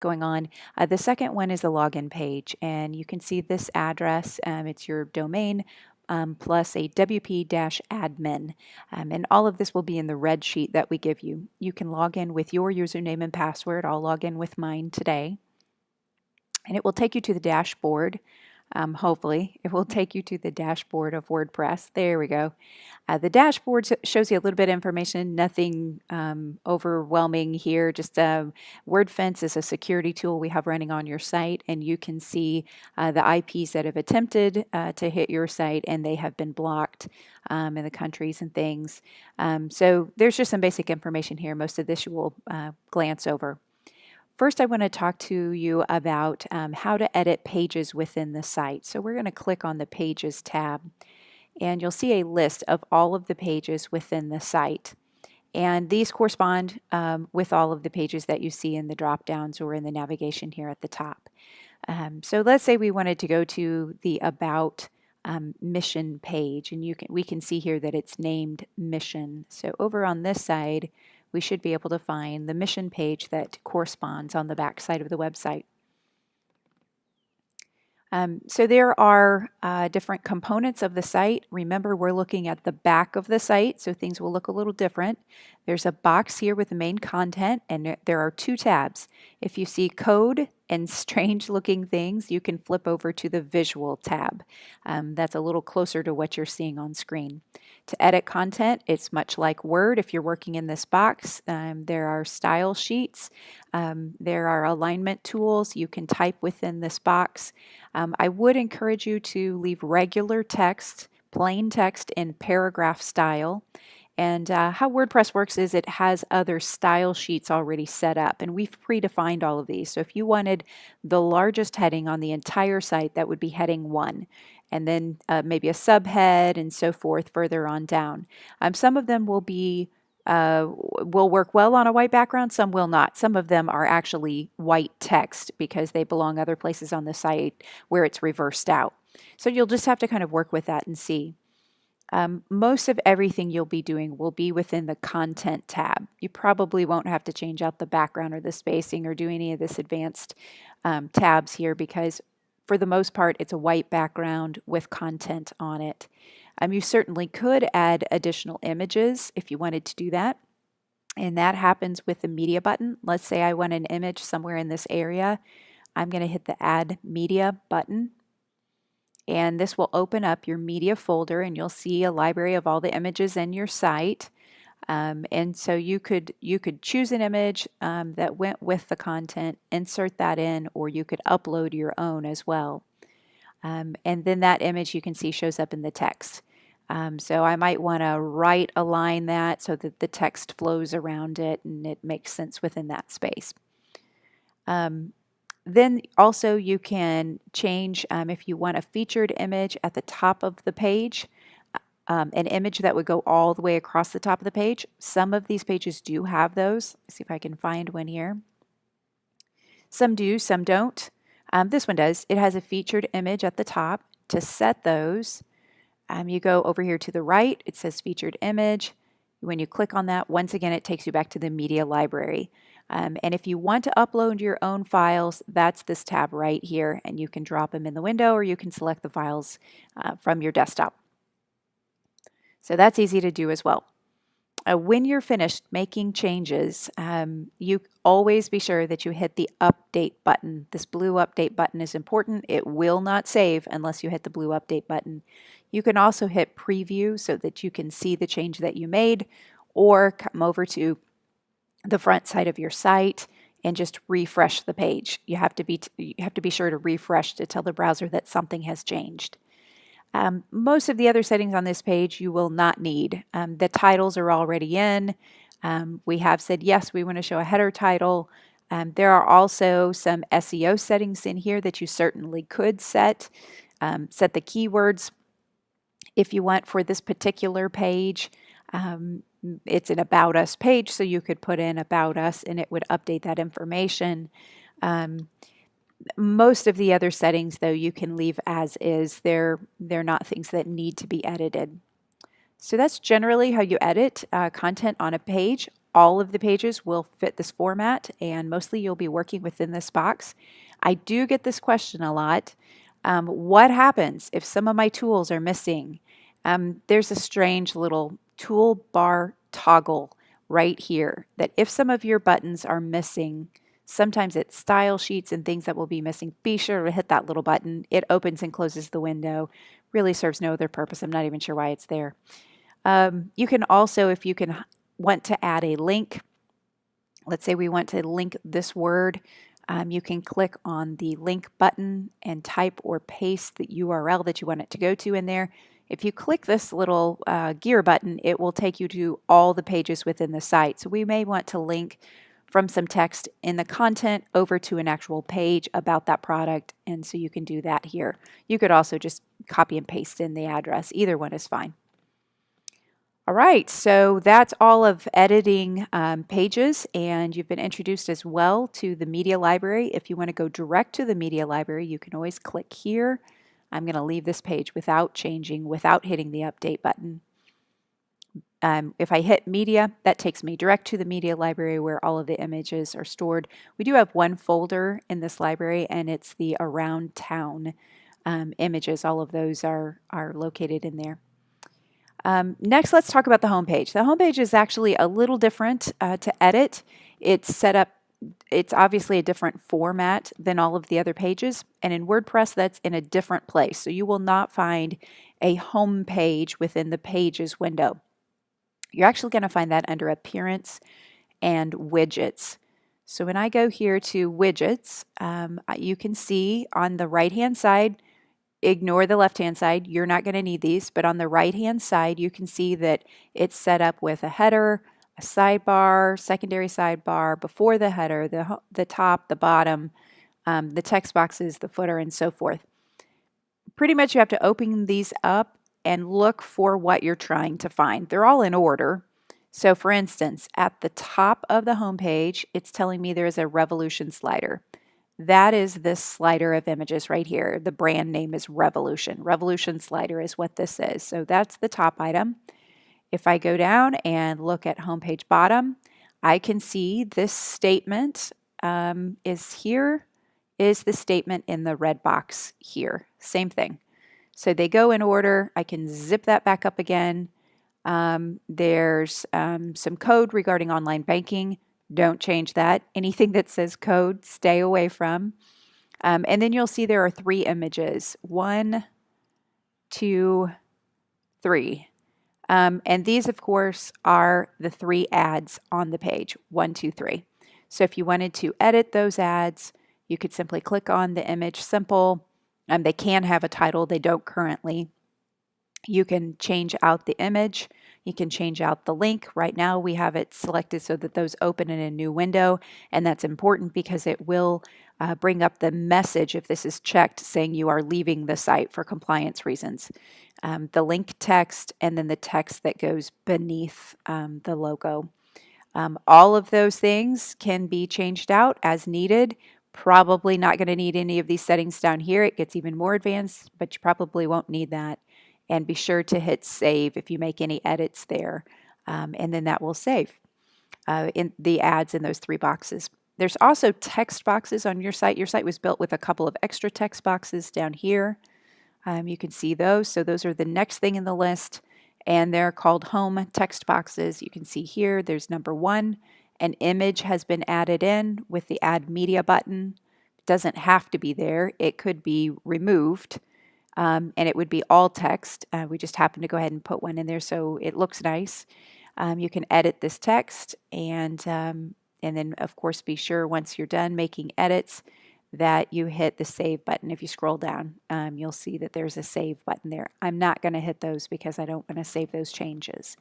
going on. The second one is the login page, and you can see this address. It's your domain plus a WP-admin, and all of this will be in the red sheet that we give you. You can log in with your username and password. I'll log in with mine today, and it will take you to the dashboard. Hopefully, it will take you to the dashboard of WordPress. There we go. The dashboard shows you a little bit of information, nothing overwhelming here. Just WordFence is a security tool we have running on your site, and you can see the IPs that have attempted to hit your site, and they have been blocked in the countries and things. So there's just some basic information here. Most of this you will glance over. First, I want to talk to you about how to edit pages within the site. So we're going to click on the Pages tab, and you'll see a list of all of the pages within the site. And these correspond with all of the pages that you see in the drop-downs or in the navigation here at the top. So let's say we wanted to go to the About Mission page, and we can see here that it's named Mission. So over on this side, we should be able to find the mission page that corresponds on the back side of the website. So there are different components of the site. Remember, we're looking at the back of the site, so things will look a little different. There's a box here with the main content, and there are two tabs. If you see code and strange looking things, you can flip over to the visual tab. That's a little closer to what you're seeing on screen. To edit content, it's much like Word. If you're working in this box, there are style sheets. There are alignment tools. You can type within this box. I would encourage you to leave regular text, plain text in paragraph style. And how WordPress works is it has other style sheets already set up, and we've predefined all of these. So if you wanted the largest heading on the entire site, that would be heading 1, and then maybe a subhead and so forth further on down. Some of them will work well on a white background, some will not. Some of them are actually white text because they belong other places on the site where it's reversed out. So you'll just have to kind of work with that and see. Most of everything you'll be doing will be within the Content tab. You probably won't have to change out the background or the spacing or do any of this advanced tabs here because for the most part it's a white background with content on it. You certainly could add additional images if you wanted to do that, and that happens with the media button. Let's say I want an image somewhere in this area. I'm going to hit the Add Media button, and this will open up your media folder, and you'll see a library of all the images in your site. And so you could choose an image that went with the content, insert that in, or you could upload your own as well. And then that image you can see shows up in the text. So I might want to right align that so that the text flows around it and it makes sense within that space. Then also you can change if you want a featured image at the top of the page, an image that would go all the way across the top of the page. Some of these pages do have those. Let's see if I can find one here. Some do, some don't. This one does. It has a featured image at the top. To set those, you go over here to the right. It says featured image. When you click on that, once again, it takes you back to the media library. And if you want to upload your own files, that's this tab right here, and you can drop them in the window or you can select the files from your desktop. So that's easy to do as well. When you're finished making changes, you always be sure that you hit the update button. This blue update button is important. It will not save unless you hit the blue update button. You can also hit preview so that you can see the change that you made, or come over to the front side of your site and just refresh the page. You have to be sure to refresh to tell the browser that something has changed. Most of the other settings on this page you will not need. The titles are already in. We have said yes, we want to show a header title. There are also some SEO settings in here that you certainly could set. Set the keywords if you want for this particular page. It's an About Us page, so you could put in About Us and it would update that information. Most of the other settings, though, you can leave as is. They're not things that need to be edited. So that's generally how you edit content on a page. all of the pages will fit this format, and mostly you'll be working within this box. I do get this question a lot. What happens if some of my tools are missing? There's a strange little toolbar toggle right here that if some of your buttons are missing, sometimes it's style sheets and things that will be missing, be sure to hit that little button. It opens and closes the window. Really serves no other purpose. I'm not even sure why it's there. You can also, if you can want to add a link, let's say we want to link this word, you can click on the link button and type or paste the URL that you want it to go to in there. If you click this little gear button, it will take you to all the pages within the site. So we may want to link from some text in the content over to an actual page about that product, and so you can do that here. You could also just copy and paste in the address. Either one is fine. All right, so that's all of editing pages, and you've been introduced as well to the media library. If you want to go direct to the media library, you can always click here. I'm going to leave this page without changing, without hitting the update button. If I hit media, that takes me direct to the media library where all of the images are stored. We do have one folder in this library, and it's the around town images. All of those are located in there. Next, let's talk about the homepage. The homepage is actually a little different to edit. It's set up, it's obviously a different format than all of the other pages, and in WordPress that's in a different place. So you will not find a home page within the Pages window. You're actually going to find that under Appearance and Widgets. So when I go here to Widgets, you can see on the right-hand side, ignore the left-hand side, you're not going to need these, but on the right-hand side, you can see that it's set up with a header, a sidebar, secondary sidebar, before the header, the top, the bottom, the text boxes, the footer, and so forth. Pretty much you have to open these up and look for what you're trying to find. They're all in order. So for instance, at the top of the home page, it's telling me there's a Revolution slider. That is this slider of images right here. The brand name is Revolution. Revolution slider is what this is. So that's the top item. If I go down and look at homepage bottom, I can see this statement is here, is the statement in the red box here. Same thing. So they go in order. I can zip that back up again. There's some code regarding online banking. Don't change that. Anything that says code, stay away from. And then you'll see there are 3 images. 1, 2, 3. And these, of course, are the 3 ads on the page. 1, 2, 3. So if you wanted to edit those ads, you could simply click on the image, simple. They can have a title. They don't currently. You can change out the image. You can change out the link. Right now we have it selected so that those open in a new window, and that's important because it will bring up the message if this is checked saying you are leaving the site for compliance reasons. The link text and then the text that goes beneath the logo. All of those things can be changed out as needed. Probably not going to need any of these settings down here. It gets even more advanced, but you probably won't need that. And be sure to hit save if you make any edits there, and then that will save in the ads in those 3 boxes. There's also text boxes on your site. Your site was built with a couple of extra text boxes down here. You can see those. So those are the next thing in the list, and they're called home text boxes. You can see here there's number 1. An image has been added in with the Add Media button. It doesn't have to be there. It could be removed. And it would be all text. We just happen to go ahead and put one in there so it looks nice. You can edit this text, and then of course be sure once you're done making edits that you hit the save button. If you scroll down, you'll see that there's a save button there. I'm not going to hit those because I don't want to save those changes.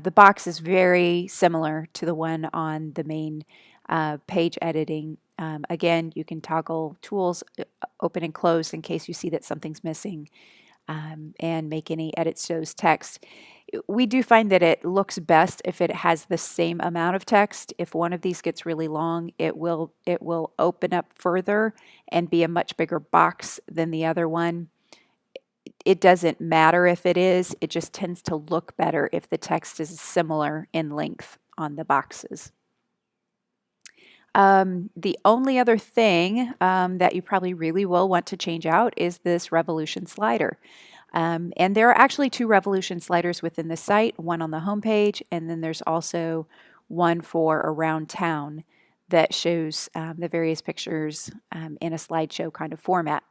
The box is very similar to the one on the main page editing. Again, you can toggle tools open and close in case you see that something's missing, and make any edits to those text. We do find that it looks best if it has the same amount of text. If one of these gets really long, it will open up further and be a much bigger box than the other one. It doesn't matter if it is, it just tends to look better if the text is similar in length on the boxes. The only other thing that you probably really will want to change out is this revolution slider. And there are actually 2 revolution sliders within the site, one on the home page, and then there's also one for around town that shows the various pictures in a slideshow kind of format.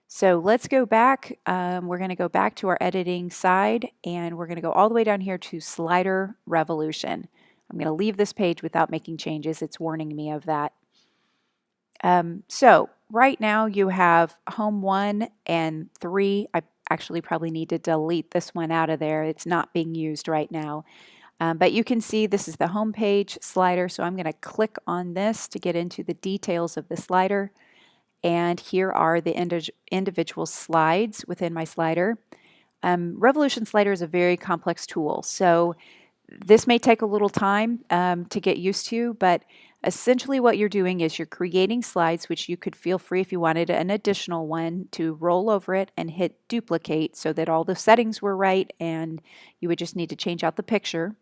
So let's go back. We're going to go back to our editing side, and we're going to go all the way down here to slider revolution. I'm going to leave this page without making changes. It's warning me of that. So right now you have home 1 and 3. I actually probably need to delete this one out of there. It's not being used right now. But you can see this is the home page slider. So I'm going to click on this to get into the details of the slider. And here are the individual slides within my slider. Revolution Slider is a very complex tool. So this may take a little time to get used to, but essentially what you're doing is you're creating slides, which you could feel free if you wanted an additional one to roll over it and hit duplicate so that all the settings were right, and you would just need to change out the picture.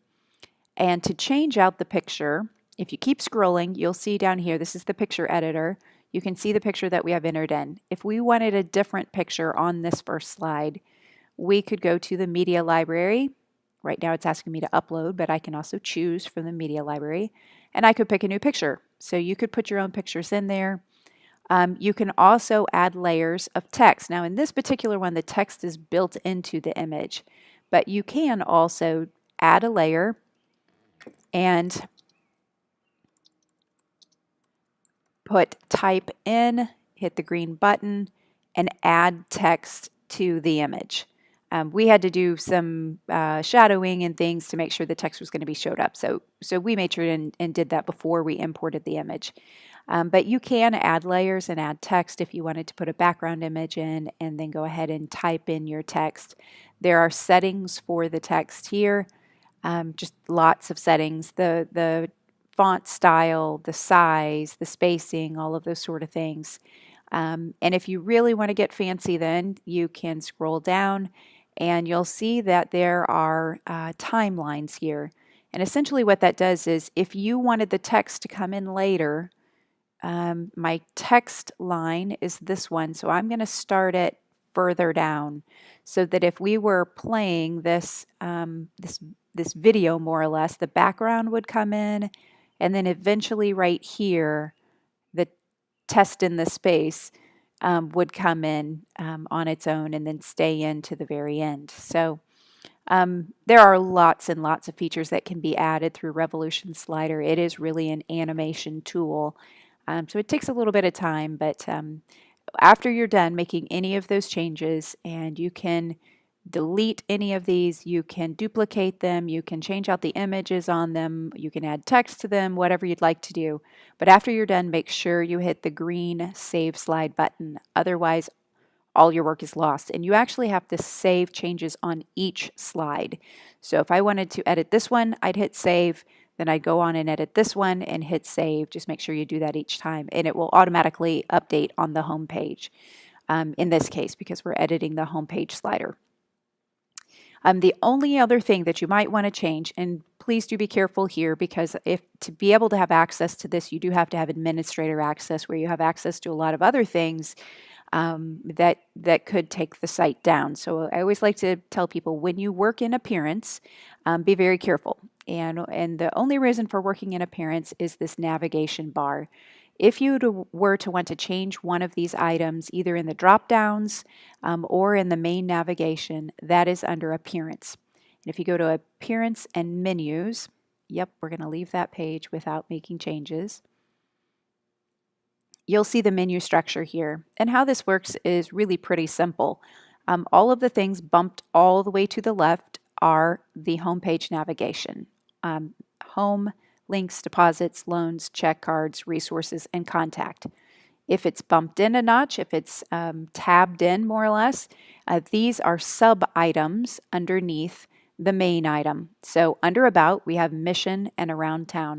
And to change out the picture, if you keep scrolling, you'll see down here, this is the picture editor. You can see the picture that we have entered in. If we wanted a different picture on this first slide, we could go to the media library. Right now it's asking me to upload, but I can also choose from the media library, and I could pick a new picture. So you could put your own pictures in there. You can also add layers of text. Now in this particular one, the text is built into the image, but you can also add a layer and put type in, hit the green button, and add text to the image. We had to do some shadowing and things to make sure the text was going to be showed up. So we made sure and did that before we imported the image. But you can add layers and add text if you wanted to put a background image in and then go ahead and type in your text. There are settings for the text here, just lots of settings. The font style, the size, the spacing, all of those sort of things. And if you really want to get fancy, then you can scroll down and you'll see that there are timelines here. And essentially what that does is if you wanted the text to come in later, my text line is this one. So I'm going to start it further down so that if we were playing this, this video more or less, the background would come in, and then eventually right here, the test in the space would come in on its own and then stay in to the very end. So there are lots and lots of features that can be added through Revolution Slider. It is really an animation tool. So it takes a little bit of time, but after you're done making any of those changes, and you can delete any of these, you can duplicate them, you can change out the images on them, you can add text to them, whatever you'd like to do. But after you're done, make sure you hit the green Save Slide button. Otherwise, all your work is lost. And you actually have to save changes on each slide. So if I wanted to edit this one, I'd hit Save. Then I'd go on and edit this one and hit Save. Just make sure you do that each time. And it will automatically update on the home page in this case because we're editing the home page slider. The only other thing that you might want to change, and please do be careful here because if to be able to have access to this, you do have to have administrator access where you have access to a lot of other things that could take the site down. So I always like to tell people when you work in appearance, be very careful. And the only reason for working in appearance is this navigation bar. If you were to want to change one of these items, either in the drop downs or in the main navigation, that is under Appearance. And if you go to Appearance and Menus, yep, we're going to leave that page without making changes. You'll see the menu structure here. And how this works is really pretty simple. All of the things bumped all the way to the left are the home page navigation. Home, links, deposits, loans, check cards, resources, and contact. If it's bumped in a notch, if it's tabbed in more or less, these are sub-items underneath the main item. So under About, we have Mission and Around Town.